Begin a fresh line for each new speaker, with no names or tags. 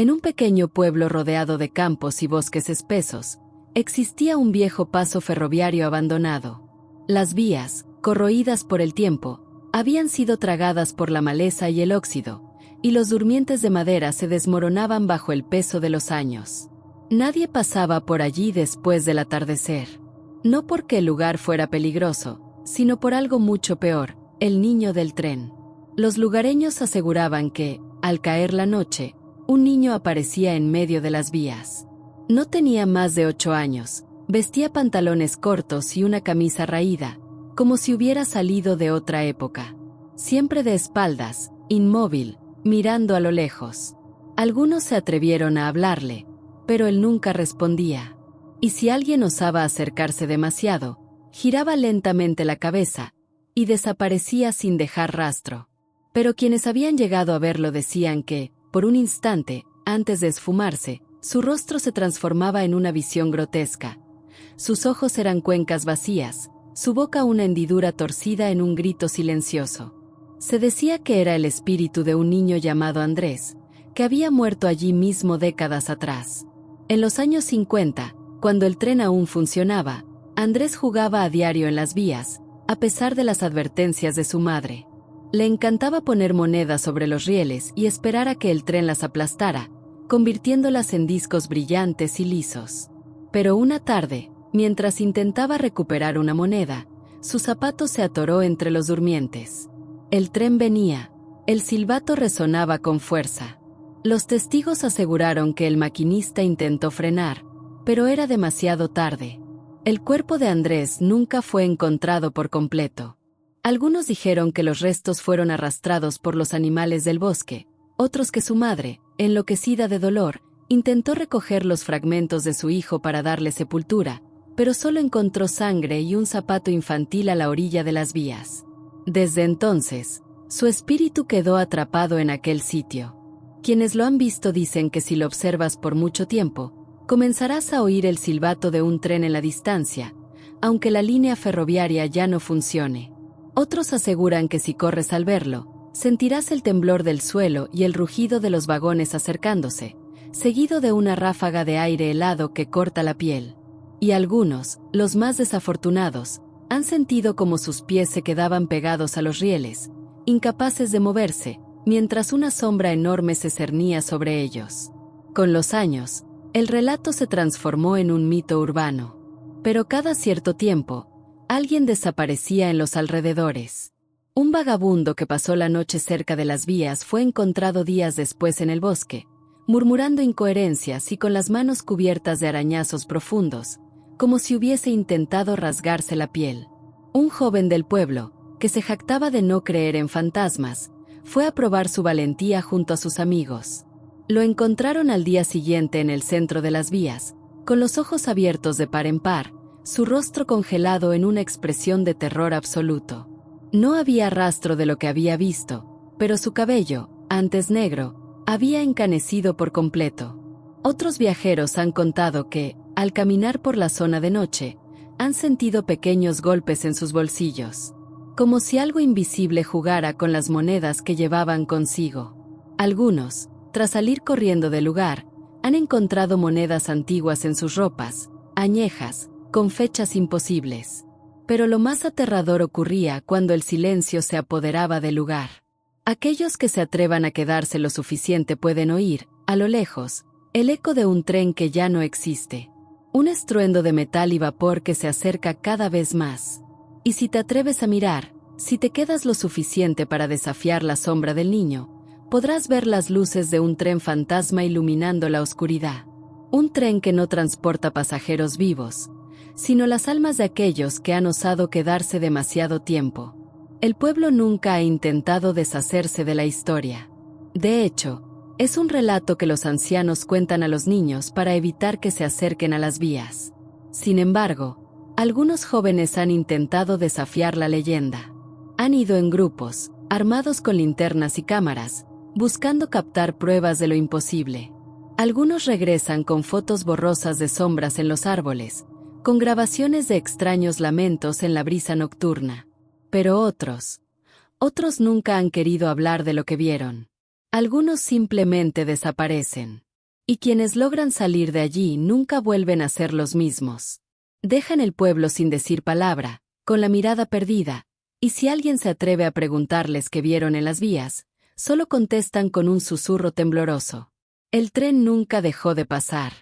En un pequeño pueblo rodeado de campos y bosques espesos, existía un viejo paso ferroviario abandonado. Las vías, corroídas por el tiempo, habían sido tragadas por la maleza y el óxido, y los durmientes de madera se desmoronaban bajo el peso de los años. Nadie pasaba por allí después del atardecer. No porque el lugar fuera peligroso, sino por algo mucho peor, el niño del tren. Los lugareños aseguraban que, al caer la noche, un niño aparecía en medio de las vías. No tenía más de 8 años, vestía pantalones cortos y una camisa raída, como si hubiera salido de otra época. Siempre de espaldas, inmóvil, mirando a lo lejos. Algunos se atrevieron a hablarle, pero él nunca respondía. Y si alguien osaba acercarse demasiado, giraba lentamente la cabeza y desaparecía sin dejar rastro. Pero quienes habían llegado a verlo decían que, por un instante, antes de esfumarse, su rostro se transformaba en una visión grotesca. Sus ojos eran cuencas vacías, su boca una hendidura torcida en un grito silencioso. Se decía que era el espíritu de un niño llamado Andrés, que había muerto allí mismo décadas atrás. En los años 50, cuando el tren aún funcionaba, Andrés jugaba a diario en las vías, a pesar de las advertencias de su madre. Le encantaba poner monedas sobre los rieles y esperar a que el tren las aplastara, convirtiéndolas en discos brillantes y lisos. Pero una tarde, mientras intentaba recuperar una moneda, su zapato se atoró entre los durmientes. El tren venía, el silbato resonaba con fuerza. Los testigos aseguraron que el maquinista intentó frenar, pero era demasiado tarde. El cuerpo de Andrés nunca fue encontrado por completo. Algunos dijeron que los restos fueron arrastrados por los animales del bosque, otros que su madre, enloquecida de dolor, intentó recoger los fragmentos de su hijo para darle sepultura, pero solo encontró sangre y un zapato infantil a la orilla de las vías. Desde entonces, su espíritu quedó atrapado en aquel sitio. Quienes lo han visto dicen que si lo observas por mucho tiempo, comenzarás a oír el silbato de un tren en la distancia, aunque la línea ferroviaria ya no funcione. Otros aseguran que si corres al verlo, sentirás el temblor del suelo y el rugido de los vagones acercándose, seguido de una ráfaga de aire helado que corta la piel. Y algunos, los más desafortunados, han sentido como sus pies se quedaban pegados a los rieles, incapaces de moverse, mientras una sombra enorme se cernía sobre ellos. Con los años, el relato se transformó en un mito urbano. Pero cada cierto tiempo, alguien desaparecía en los alrededores. Un vagabundo que pasó la noche cerca de las vías fue encontrado días después en el bosque, murmurando incoherencias y con las manos cubiertas de arañazos profundos, como si hubiese intentado rasgarse la piel. Un joven del pueblo, que se jactaba de no creer en fantasmas, fue a probar su valentía junto a sus amigos. Lo encontraron al día siguiente en el centro de las vías, con los ojos abiertos de par en par, su rostro congelado en una expresión de terror absoluto. No había rastro de lo que había visto, pero su cabello, antes negro, había encanecido por completo. Otros viajeros han contado que, al caminar por la zona de noche, han sentido pequeños golpes en sus bolsillos, como si algo invisible jugara con las monedas que llevaban consigo. Algunos, tras salir corriendo del lugar, han encontrado monedas antiguas en sus ropas, añejas, con fechas imposibles. Pero lo más aterrador ocurría cuando el silencio se apoderaba del lugar. Aquellos que se atrevan a quedarse lo suficiente pueden oír, a lo lejos, el eco de un tren que ya no existe. Un estruendo de metal y vapor que se acerca cada vez más. Y si te atreves a mirar, si te quedas lo suficiente para desafiar la sombra del niño, podrás ver las luces de un tren fantasma iluminando la oscuridad. Un tren que no transporta pasajeros vivos, sino las almas de aquellos que han osado quedarse demasiado tiempo. El pueblo nunca ha intentado deshacerse de la historia. De hecho, es un relato que los ancianos cuentan a los niños para evitar que se acerquen a las vías. Sin embargo, algunos jóvenes han intentado desafiar la leyenda. Han ido en grupos, armados con linternas y cámaras, buscando captar pruebas de lo imposible. Algunos regresan con fotos borrosas de sombras en los árboles, con grabaciones de extraños lamentos en la brisa nocturna. Pero otros nunca han querido hablar de lo que vieron. Algunos simplemente desaparecen. Y quienes logran salir de allí nunca vuelven a ser los mismos. Dejan el pueblo sin decir palabra, con la mirada perdida, y si alguien se atreve a preguntarles qué vieron en las vías, solo contestan con un susurro tembloroso. El tren nunca dejó de pasar.